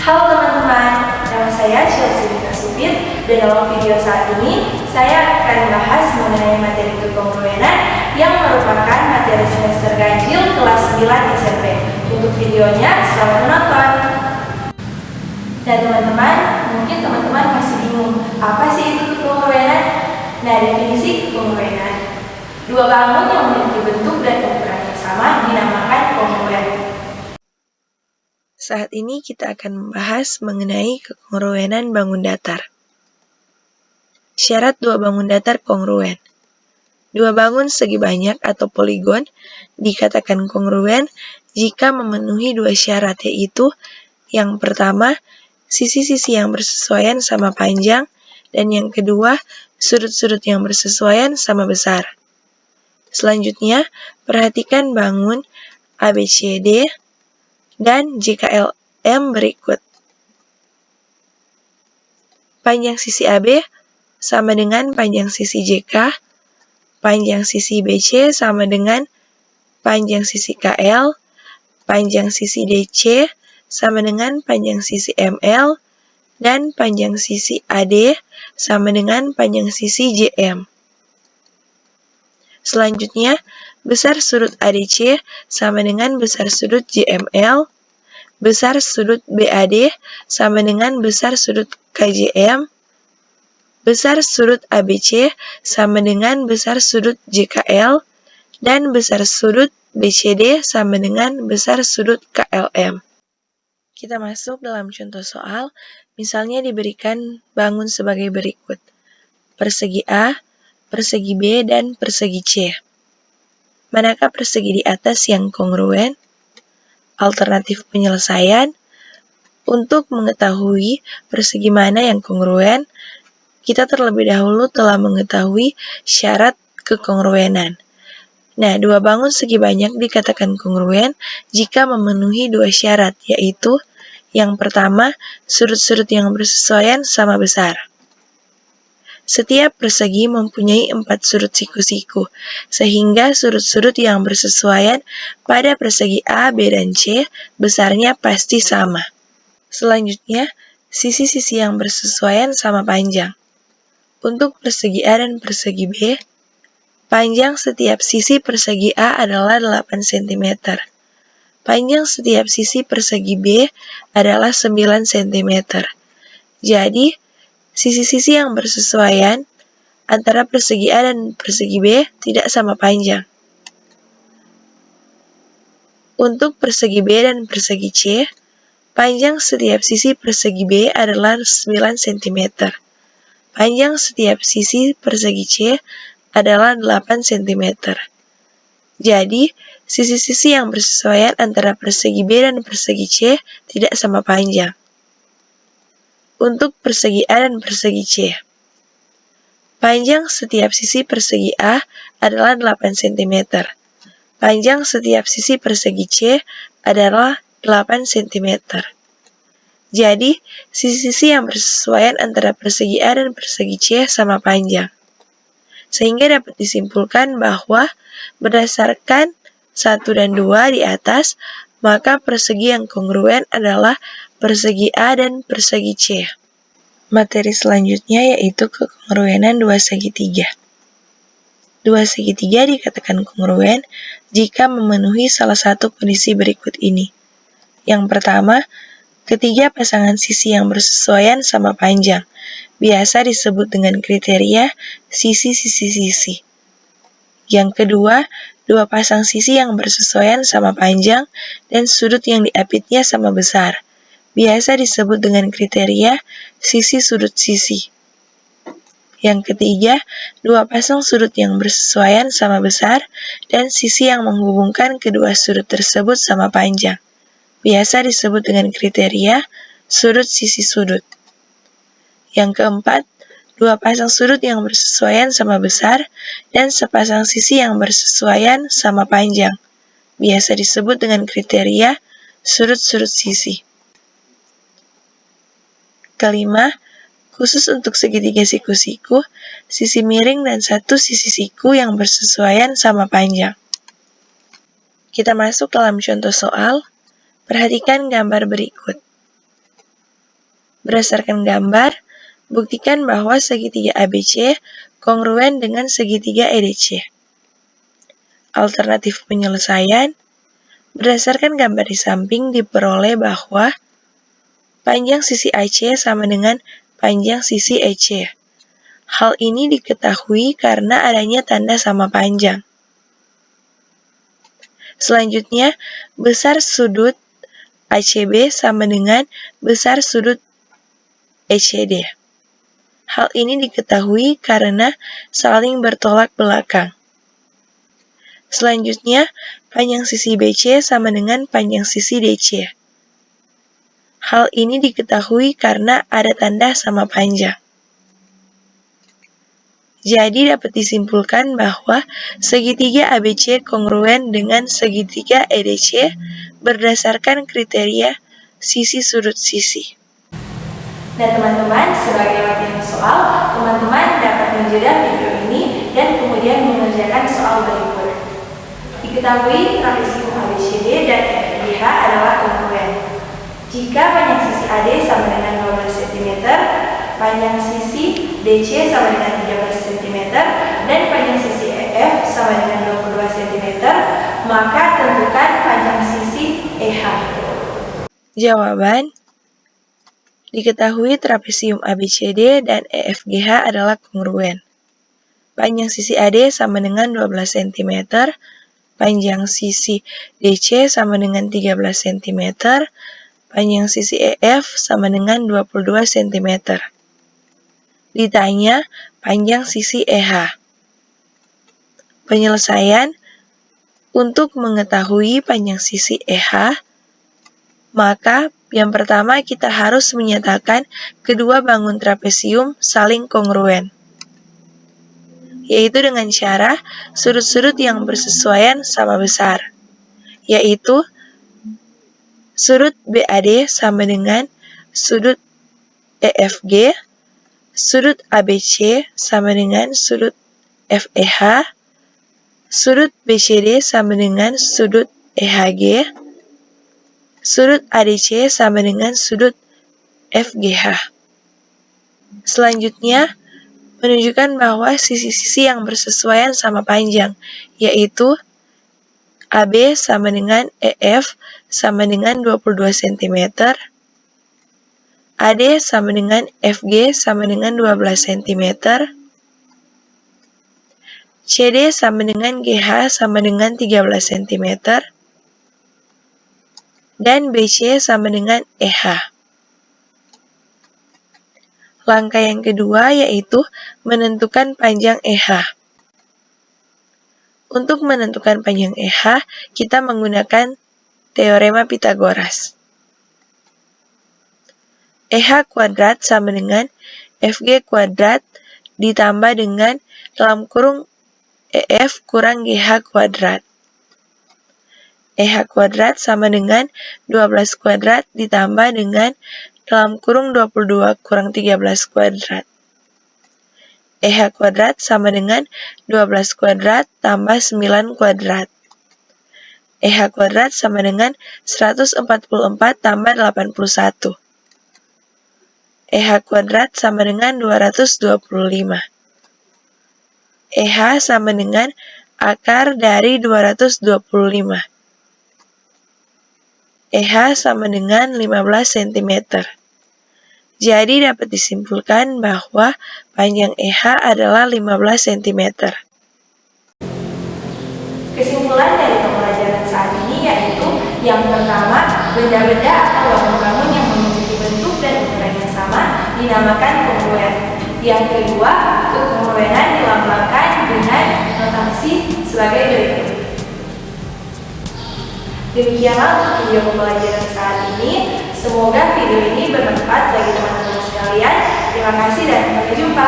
Halo teman-teman, nama saya Chelsea Dita Supit dan dalam video saat ini saya akan membahas mengenai materi kekongruenan yang merupakan materi semester ganjil kelas 9 SMP. Untuk videonya, selamat menonton. Nah teman-teman, mungkin teman-teman masih bingung, apa sih itu kekongruenan? Nah, definisi kekongruenan: dua bangun yang memiliki bentuk dan ukuran yang sama dinamakan kongruen. Saat ini kita akan membahas mengenai kekongruenan bangun datar. Syarat dua bangun datar kongruen. Dua bangun segi banyak atau poligon dikatakan kongruen jika memenuhi dua syarat, yaitu yang pertama, sisi-sisi yang bersesuaian sama panjang, dan yang kedua, sudut-sudut yang bersesuaian sama besar. Selanjutnya, perhatikan bangun ABCD dan JKLM berikut. Panjang sisi AB sama dengan panjang sisi JK, panjang sisi BC sama dengan panjang sisi KL, panjang sisi DC sama dengan panjang sisi ML, dan panjang sisi AD sama dengan panjang sisi JM. Selanjutnya, besar sudut ADC sama dengan besar sudut JML, besar sudut BAD sama dengan besar sudut KJM, besar sudut ABC sama dengan besar sudut JKL, dan besar sudut BCD sama dengan besar sudut KLM. Kita masuk dalam contoh soal, misalnya diberikan bangun sebagai berikut: persegi A, persegi B, dan persegi C. Manakah persegi di atas yang kongruen? Alternatif penyelesaian: untuk mengetahui persegi mana yang kongruen, kita terlebih dahulu telah mengetahui syarat kekongruenan. Nah, dua bangun segi banyak dikatakan kongruen jika memenuhi dua syarat, yaitu yang pertama, sudut-sudut yang bersesuaian sama besar. Setiap persegi mempunyai 4 sudut siku-siku, sehingga sudut-sudut yang bersesuaian pada persegi A, B, dan C besarnya pasti sama. Selanjutnya, sisi-sisi yang bersesuaian sama panjang. Untuk persegi A dan persegi B, panjang setiap sisi persegi A adalah 8 cm. Panjang setiap sisi persegi B adalah 9 cm. Jadi, sisi-sisi yang bersesuaian antara persegi A dan persegi B tidak sama panjang. Untuk persegi B dan persegi C, panjang setiap sisi persegi B adalah 9 cm. Panjang setiap sisi persegi C adalah 8 cm. Jadi, sisi-sisi yang bersesuaian antara persegi B dan persegi C tidak sama panjang. Untuk persegi A dan persegi C, panjang setiap sisi persegi A adalah 8 cm. Panjang setiap sisi persegi C adalah 8 cm. Jadi, sisi-sisi yang bersesuaian antara persegi A dan persegi C sama panjang. Sehingga dapat disimpulkan bahwa berdasarkan 1 dan 2 di atas, maka persegi yang kongruen adalah persegi A dan persegi C. Materi selanjutnya yaitu kekongruenan dua segitiga. Dua segitiga dikatakan kongruen jika memenuhi salah satu kondisi berikut ini. Yang pertama, ketiga pasangan sisi yang bersesuaian sama panjang, biasa disebut dengan kriteria sisi-sisi-sisi. Yang kedua, dua pasang sisi yang bersesuaian sama panjang dan sudut yang diapitnya sama besar, biasa disebut dengan kriteria sisi sudut sisi. Yang ketiga, dua pasang sudut yang bersesuaian sama besar dan sisi yang menghubungkan kedua sudut tersebut sama panjang, biasa disebut dengan kriteria sudut sisi sudut. Yang keempat, dua pasang sudut yang bersesuaian sama besar dan sepasang sisi yang bersesuaian sama panjang, biasa disebut dengan kriteria sudut-sudut sisi. Kelima, khusus untuk segitiga siku-siku, sisi miring dan satu sisi siku yang bersesuaian sama panjang. Kita masuk dalam contoh soal. Perhatikan gambar berikut. Berdasarkan gambar, buktikan bahwa segitiga ABC kongruen dengan segitiga EDC. Alternatif penyelesaian, berdasarkan gambar di samping diperoleh bahwa panjang sisi AC sama dengan panjang sisi EC. Hal ini diketahui karena adanya tanda sama panjang. Selanjutnya, besar sudut ACB sama dengan besar sudut ECD. Hal ini diketahui karena saling bertolak belakang. Selanjutnya, panjang sisi BC sama dengan panjang sisi DC. Hal ini diketahui karena ada tanda sama panjang. Jadi dapat disimpulkan bahwa segitiga ABC kongruen dengan segitiga EDC berdasarkan kriteria sisi sudut sisi. Dan teman-teman, sebagai latihan soal, teman-teman dapat menjeda video ini dan kemudian mengerjakan soal berikut. Diketahui trapesium ABCD dan EFGH adalah kongruen. Jika panjang sisi AD sama dengan 12 cm, panjang sisi DC sama dengan 13 cm, dan panjang sisi EF sama dengan 22 cm, maka tentukan panjang sisi EH. Jawaban: diketahui trapesium ABCD dan EFGH adalah kongruen. Panjang sisi AD sama dengan 12 cm, panjang sisi DC sama dengan 13 cm, panjang sisi EF sama dengan 22 cm. Ditanya panjang sisi EH. Penyelesaian: untuk mengetahui panjang sisi EH, maka yang pertama kita harus menyatakan kedua bangun trapesium saling kongruen, yaitu dengan cara sudut-sudut yang bersesuaian sama besar, yaitu sudut BAD sama dengan sudut EFG, sudut ABC sama dengan sudut FEH, sudut BCD sama dengan sudut EHG, sudut ADC sama dengan sudut FGH. Selanjutnya, menunjukkan bahwa sisi-sisi yang bersesuaian sama panjang, yaitu AB sama dengan EF sama dengan 22 cm, AD sama dengan FG sama dengan 12 cm, CD sama dengan GH sama dengan 13 cm, dan BC sama dengan EH. Langkah yang kedua yaitu menentukan panjang EH. Untuk menentukan panjang EH, kita menggunakan teorema Pythagoras. EH kuadrat sama dengan FG kuadrat ditambah dengan dalam kurung EF kurang GH kuadrat. EH kuadrat sama dengan 12 kuadrat ditambah dengan dalam kurung 22 kurang 13 kuadrat. EH kuadrat sama dengan 12 kuadrat tambah 9 kuadrat. EH kuadrat sama dengan 144 tambah 81. EH kuadrat sama dengan 225. EH sama dengan akar dari 225. EH sama dengan 15 cm. Jadi dapat disimpulkan bahwa panjang EH adalah 15 cm. Kesimpulan dari pembelajaran saat ini yaitu yang pertama, benda-benda atau bangun-bangun yang memiliki bentuk dan ukuran yang sama dinamakan kongruen. Yang kedua, kekongruenan dilambangkan dengan notasi sebagai berikut. Demikianlah untuk video pembelajaran saat ini. Semoga video ini bermanfaat bagi teman-teman sekalian. Terima kasih dan sampai jumpa.